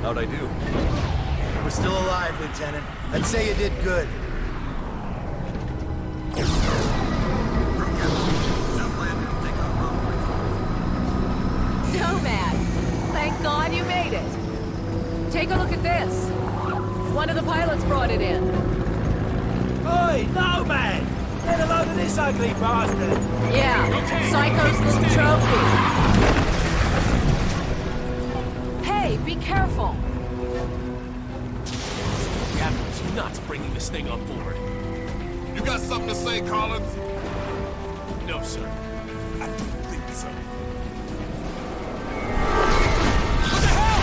How'd I do? We're still alive, Lieutenant. I'd say you did good. Nomad! Thank God you made it! Take a look at this. One of the pilots brought it in. Oi, Nomad! Get a load of this ugly bastard! Yeah, Psycho's little trophy. Hey, be careful! The Admiral's nuts bringing this thing on board. You got something to say, Collins? No, sir. I didn't think so. What the hell?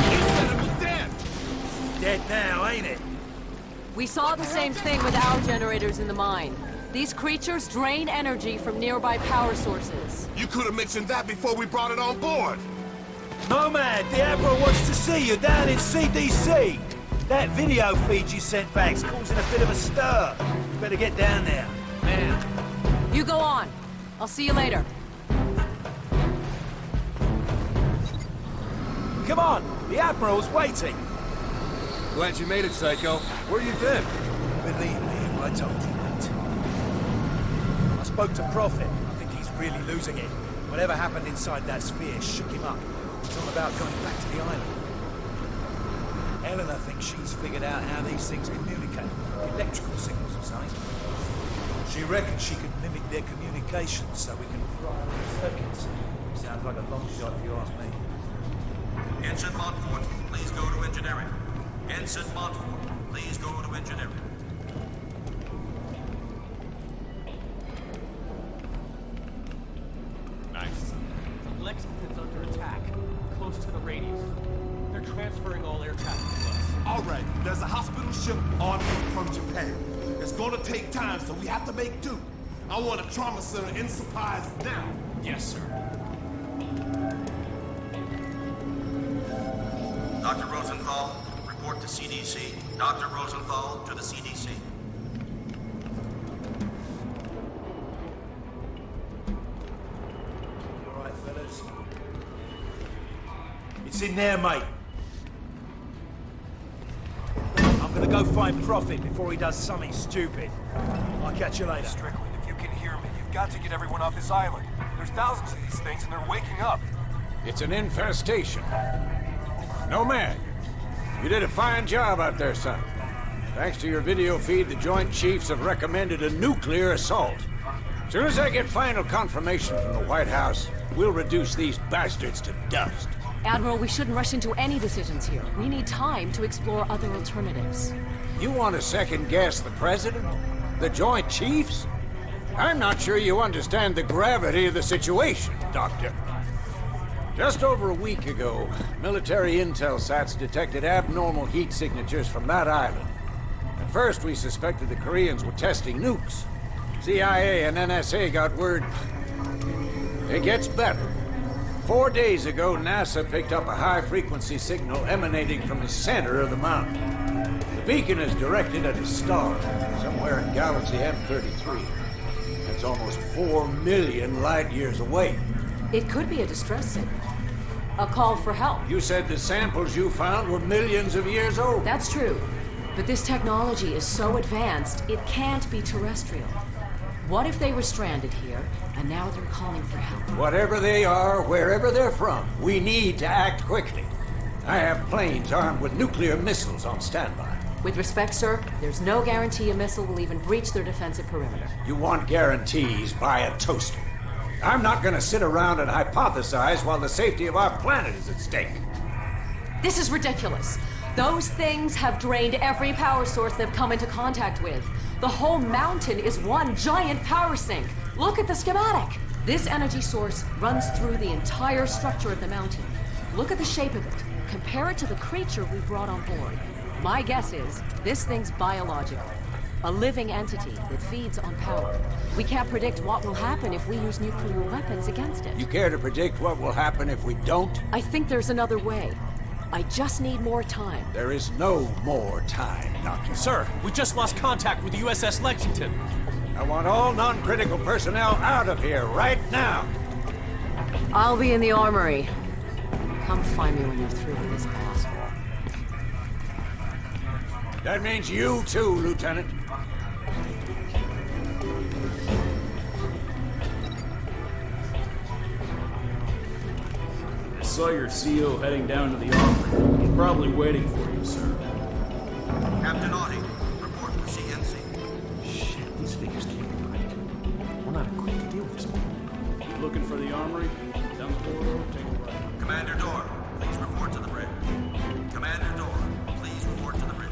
He said it was dead. Dead now, ain't it? We saw the same thing with our generators in the mine. These creatures drain energy from nearby power sources. You could have mentioned that before we brought it on board. Nomad, the Admiral wants to see you down in CDC. That video feed you sent back's causing a bit of a stir. You better get down there. Man. You go on. I'll see you later. Come on, the Admiral's waiting. Glad you made it, Psycho. Where you been? Believe me, I told you, mate. I spoke to Prophet. I think he's really losing it. Whatever happened inside that sphere shook him up. It's all about going back to the island. Eleanor thinks she's figured out how these things communicate. Electrical signals or something. She reckons she could mimic their communications so we can fry the circuits. Sounds like a long shot if you ask me. Ensign Montfort, please go to engineering. Ensign Montfort, please go to engineering. Nice. Lexington's under attack, close to the radius. They're transferring all air traffic to us. All right, there's a hospital ship en route from Japan. It's gonna take time, so we have to make do. I want a trauma center in supplies now. Yes, sir. Dr. Rosenthal, report to CDC. Dr. Rosenthal to the CDC. All right, fellas. It's in there, mate. I'm gonna go find Prophet before he does something stupid. I'll catch you later. Strickland, if you can hear me, you've got to get everyone off this island. There's thousands of these things and they're waking up. It's an infestation. Nomad, you did a fine job out there, son. Thanks to your video feed, the Joint Chiefs have recommended a nuclear assault. As soon as I get final confirmation from the White House, we'll reduce these bastards to dust. Admiral, we shouldn't rush into any decisions here. We need time to explore other alternatives. You want to second-guess the President? The Joint Chiefs? I'm not sure you understand the gravity of the situation, Doctor. Just over a week ago, military intel sats detected abnormal heat signatures from that island. At first, we suspected the Koreans were testing nukes. CIA and NSA got word. It gets better. 4 days ago, NASA picked up a high-frequency signal emanating from the center of the mountain. The beacon is directed at a star, somewhere in galaxy M33. That's almost 4 million light-years away. It could be a distress signal. A call for help. You said the samples you found were millions of years old. That's true. But this technology is so advanced, it can't be terrestrial. What if they were stranded here, and now they're calling for help? Whatever they are, wherever they're from, we need to act quickly. I have planes armed with nuclear missiles on standby. With respect, sir, there's no guarantee a missile will even breach their defensive perimeter. You want guarantees, buy a toaster. I'm not gonna sit around and hypothesize while the safety of our planet is at stake. This is ridiculous. Those things have drained every power source they've come into contact with. The whole mountain is one giant power sink. Look at the schematic. This energy source runs through the entire structure of the mountain. Look at the shape of it. Compare it to the creature we brought on board. My guess is this thing's biological. A living entity that feeds on power. We can't predict what will happen if we use nuclear weapons against it. You care to predict what will happen if we don't? I think there's another way. I just need more time. There is no more time, Doctor. Sir, we just lost contact with the USS Lexington. I want all non-critical personnel out of here right now. I'll be in the armory. Come find me when you're through with this asshole. That means you too, Lieutenant. I saw your CO heading down to the armory. He's probably waiting for you, sir. Captain Audie, report to CNC. Shit, these figures can't be right. We're not equipped to deal with this. You looking for the armory? Down the corridor, take a right. Commander Dorr, please report to the bridge. Commander Dorr, please report to the bridge.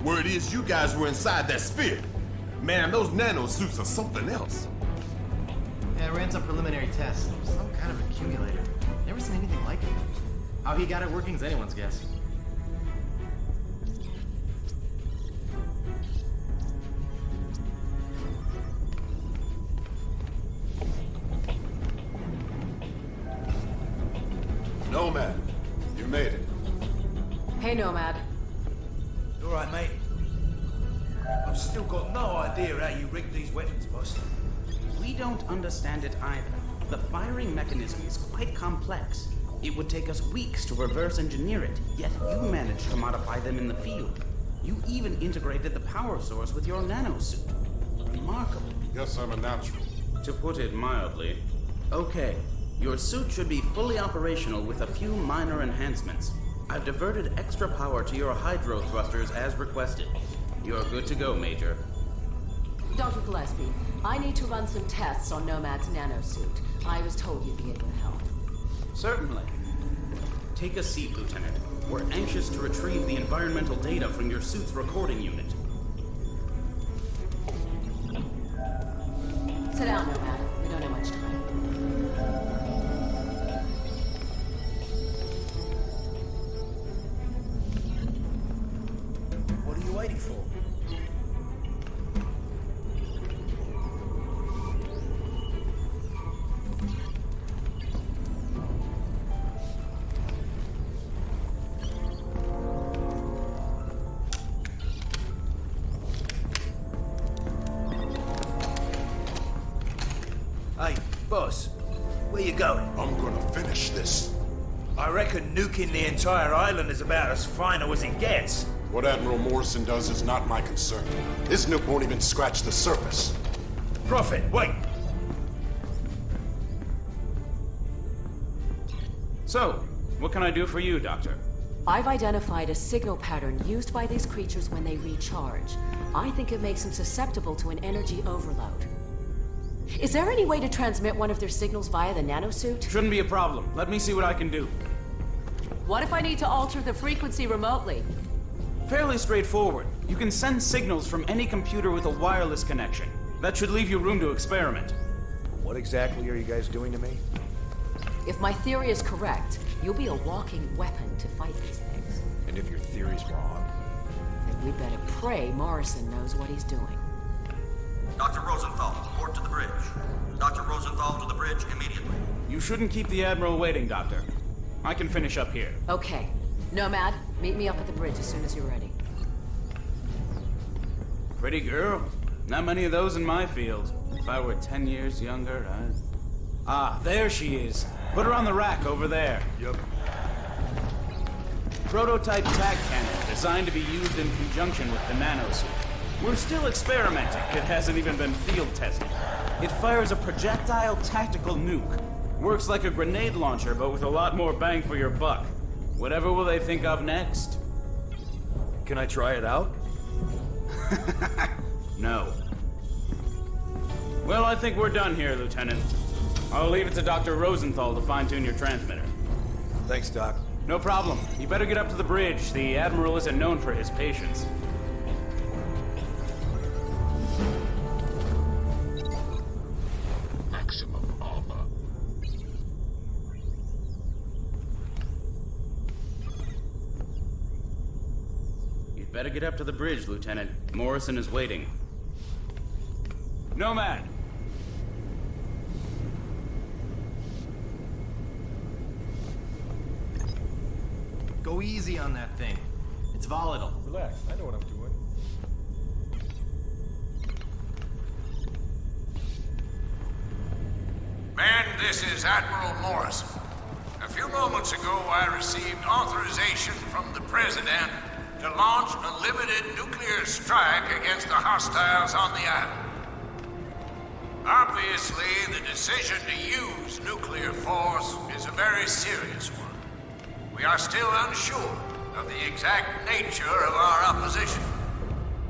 Word is you guys were inside that sphere. Man, those nanosuits are something else. Yeah, I ran some preliminary tests. Some kind of accumulator. Never seen anything like it. How he got it working is anyone's guess. Nomad, you made it. Hey, Nomad. You all right, mate? I've still got no idea how you rigged these weapons, boss. We don't understand it either. The firing mechanism is quite complex. It would take us weeks to reverse engineer it, yet you managed to modify them in the field. You even integrated the power source with your nanosuit. Remarkable. Guess I'm a natural. To put it mildly. Okay, your suit should be fully operational with a few minor enhancements. I've diverted extra power to your hydro thrusters as requested. You're good to go, Major. Dr. Gillespie, I need to run some tests on Nomad's nanosuit. I was told you'd be able to help. Certainly. Take a seat, Lieutenant. We're anxious to retrieve the environmental data from your suit's recording unit. Sit down, Nomad. We don't have much time. What are you waiting for? Hey, boss, where you going? I'm gonna finish this. I reckon nuking the entire island is about as final as it gets. What Admiral Morrison does is not my concern. His nuke won't even scratch the surface. Prophet, wait! So, what can I do for you, Doctor? I've identified a signal pattern used by these creatures when they recharge. I think it makes them susceptible to an energy overload. Is there any way to transmit one of their signals via the nanosuit? Shouldn't be a problem. Let me see what I can do. What if I need to alter the frequency remotely? Fairly straightforward. You can send signals from any computer with a wireless connection. That should leave you room to experiment. What exactly are you guys doing to me? If my theory is correct, you'll be a walking weapon to fight these things. And if your theory's wrong? Then we better pray Morrison knows what he's doing. Dr. Rosenthal, report to the bridge. Dr. Rosenthal to the bridge immediately. You shouldn't keep the Admiral waiting, Doctor. I can finish up here. Okay. Nomad, meet me up at the bridge as soon as you're ready. Pretty girl. Not many of those in my field. If I were 10 years younger, I'd... Ah, there she is. Put her on the rack over there. Yep. Prototype tag cannon designed to be used in conjunction with the nanosuit. We're still experimenting. It hasn't even been field tested. It fires a projectile tactical nuke. Works like a grenade launcher, but with a lot more bang for your buck. Whatever will they think of next? Can I try it out? No. Well, I think we're done here, Lieutenant. I'll leave it to Dr. Rosenthal to fine-tune your transmitter. Thanks, Doc. No problem. You better get up to the bridge. The Admiral isn't known for his patience. Maximum armor. You'd better get up to the bridge, Lieutenant. Morrison is waiting. Nomad! Go easy on that thing. It's volatile. Relax, I know what I'm doing. Men, this is Admiral Morrison. A few moments ago, I received authorization from the President to launch a limited nuclear strike against the hostiles on the island. Obviously, the decision to use nuclear force is a very serious one. We are still unsure of the exact nature of our opposition.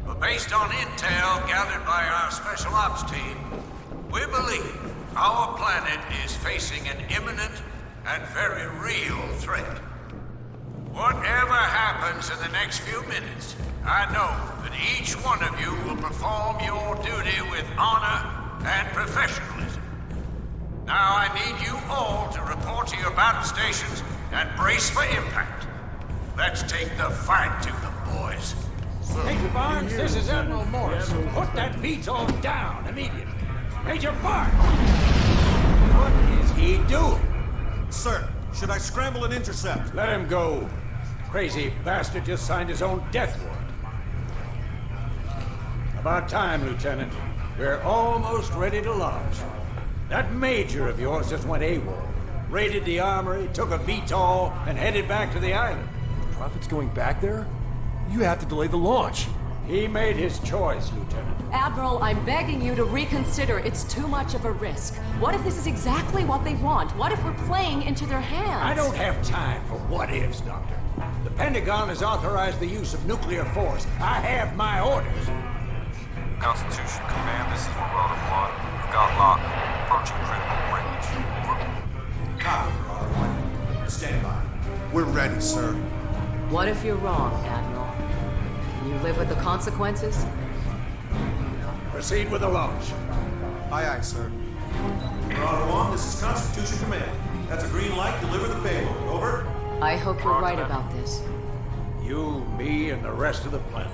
But based on intel gathered by our Special Ops team, we believe our planet is facing an imminent and very real threat. Whatever happens in the next few minutes, I know that each one of you will perform your duty with honor and professionalism. Now I need you all to report to your battle stations and brace for impact. Let's take the fight to the boys. Major Barnes, this is Admiral Morris. Put that VTOL down immediately. Major Barnes! What is he doing? Sir, should I scramble and intercept? Let him go. Crazy bastard just signed his own death warrant. About time, Lieutenant. We're almost ready to launch. That major of yours just went AWOL. Raided the armory, took a VTOL, and headed back to the island. Prophet's going back there? You have to delay the launch. He made his choice, Lieutenant. Admiral, I'm begging you to reconsider. It's too much of a risk. What if this is exactly what they want? What if we're playing into their hands? I don't have time for what-ifs, Doctor. The Pentagon has authorized the use of nuclear force. I have my orders. Constitution Command, this is Marauder 1. We've got lock. Approaching critical range. Copy, Marauder 1. Stand by. We're ready, sir. What if you're wrong, Admiral? Can you live with the consequences? Proceed with the launch. Aye, aye, sir. Marauder 1, this is Constitution Command. That's a green light. Deliver the payload. Over. I hope you're right about this. You, me, and the rest of the planet.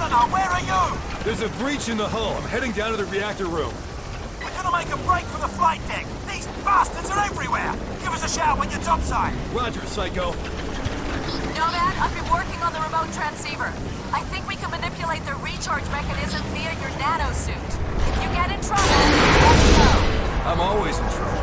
Eleanor, where are you? There's a breach in the hull. I'm heading down to the reactor room. We're gonna make a break for the flight deck. These bastards are everywhere. Give us a shout when you're topside. Roger, Psycho. Nomad, I've been working on the remote transceiver. I think we can manipulate the recharge mechanism via your nanosuit. If you get in trouble, let me know. I'm always in trouble.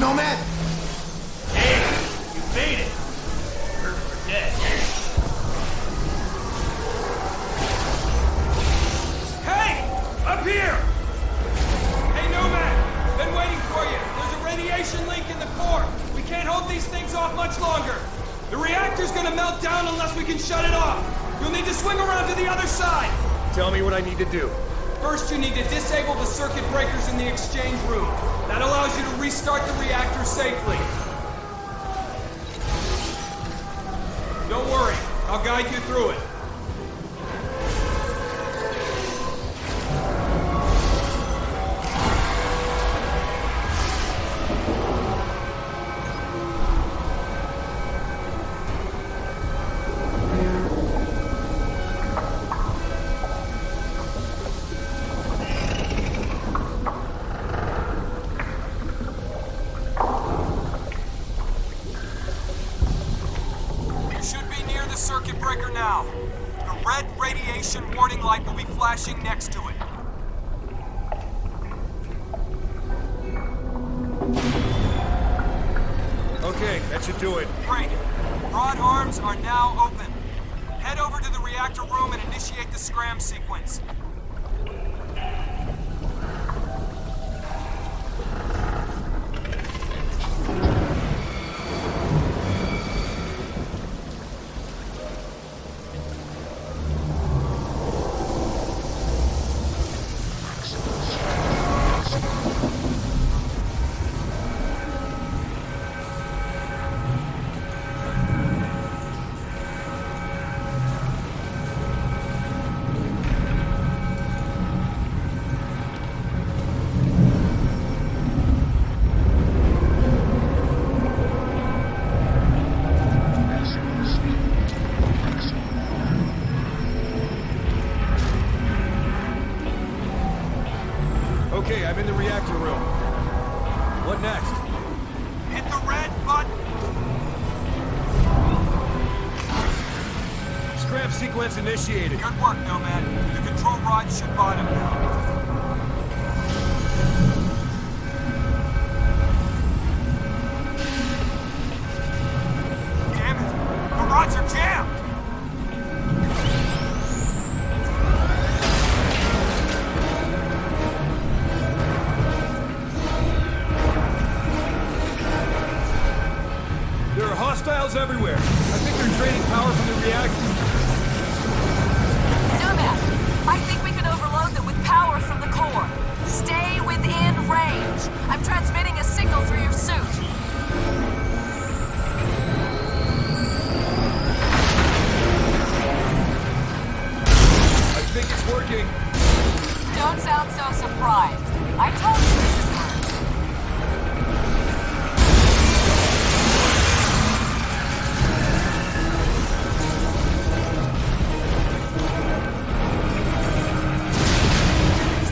Nomad! Hey, you made it. We're dead. Hey! Up here! Hey, Nomad! Been waiting for you. There's a radiation leak in the core. We can't hold these things off much longer. The reactor's gonna melt down unless we can shut it off. You'll need to swing around to the other side. Tell me what I need to do. First, you need to disable the circuit breakers in the exchange room. That allows you to restart the reactor safely. Don't worry, I'll guide you through it. Circuit breaker now. The red radiation warning light will be flashing next to it. Okay, that should do it. Great. Broad arms are now open. Head over to the reactor room and initiate the scram sequence. Okay, I'm in the reactor room. What next? Hit the red button. Scram sequence initiated. Good work, Nomad. The control rod should bottom now. Damn it! The rods are jammed! There are hostiles everywhere. I think they're draining power from the reactor. Nomad, I think we can overload them with power from the core. Stay within range. I'm transmitting a signal through your suit. I think it's working. Don't sound so surprised. I told you this would work.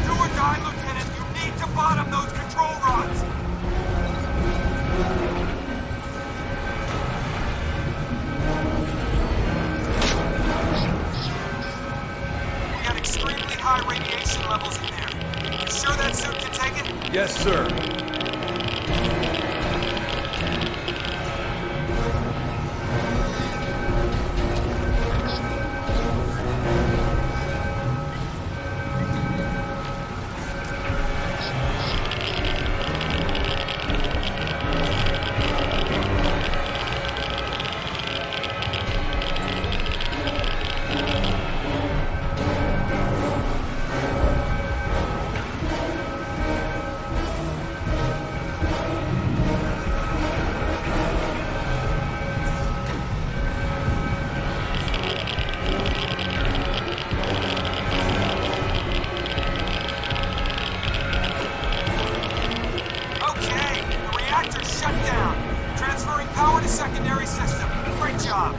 Do or die, Lieutenant. You need to sir. Secondary system. Great job.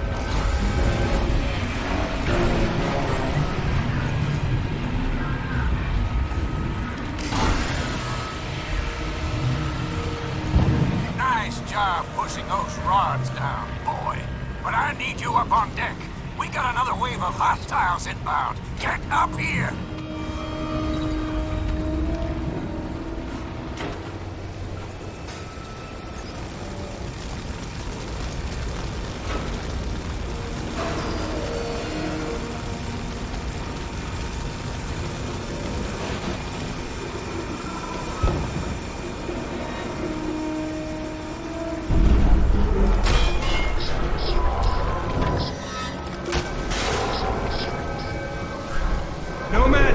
Nice job pushing those rods down, boy. But I need you up on deck. We got another wave of hostiles inbound. Get up here! Nomad!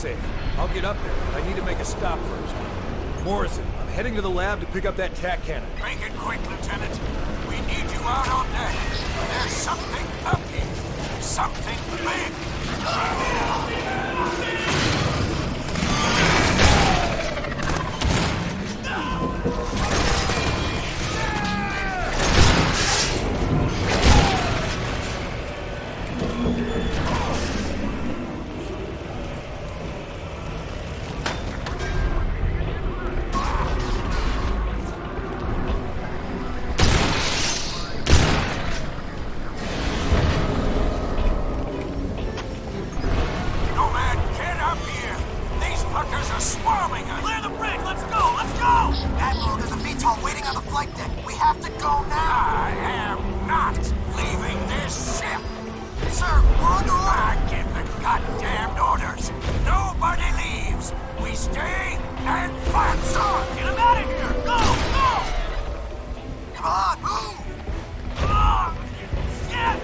safe. I'll get up there, but I need to make a stop first. Morrison, I'm heading to the lab to pick up that tack cannon. Make it quick, Lieutenant. We need you out on deck. There's something up here. Something big. Admiral, there's a VTOL waiting on the flight deck. We have to go now. I am not leaving this ship. Sir, we're under order. I give the goddamned orders. Nobody leaves. We stay and fight, sir. Get him out of here. Go, go. Come on, move. Shit.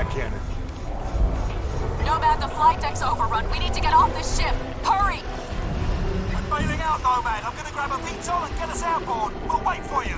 Cannon. Nomad, the flight deck's overrun. We need to get off this ship. Hurry! I'm bailing out, Nomad. I'm gonna grab a VTOL and get us outboard. We'll wait for you.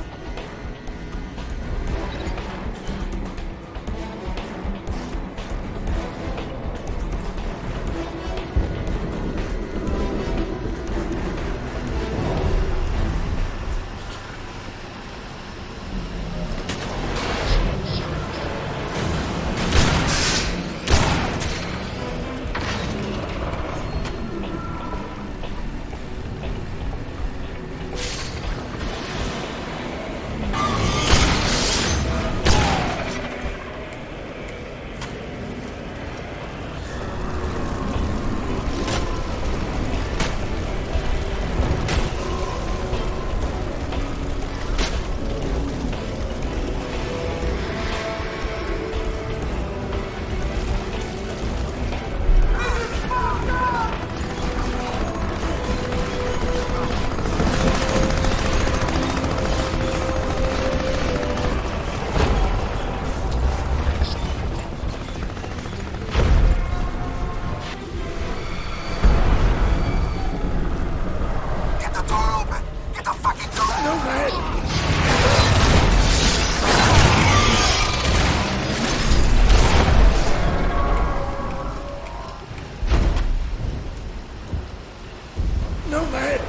Nomad!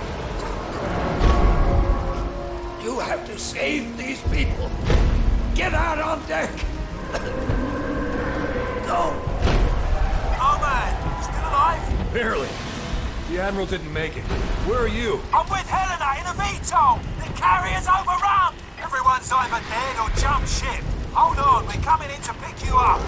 You have to save these people. Get out on deck. Go. Nomad, still alive? Barely. The Admiral didn't make it. Where are you? I'm with Helena in a VTOL. The carrier's overrun. Everyone's either dead or jumped ship. Hold on, we're coming in to pick you up.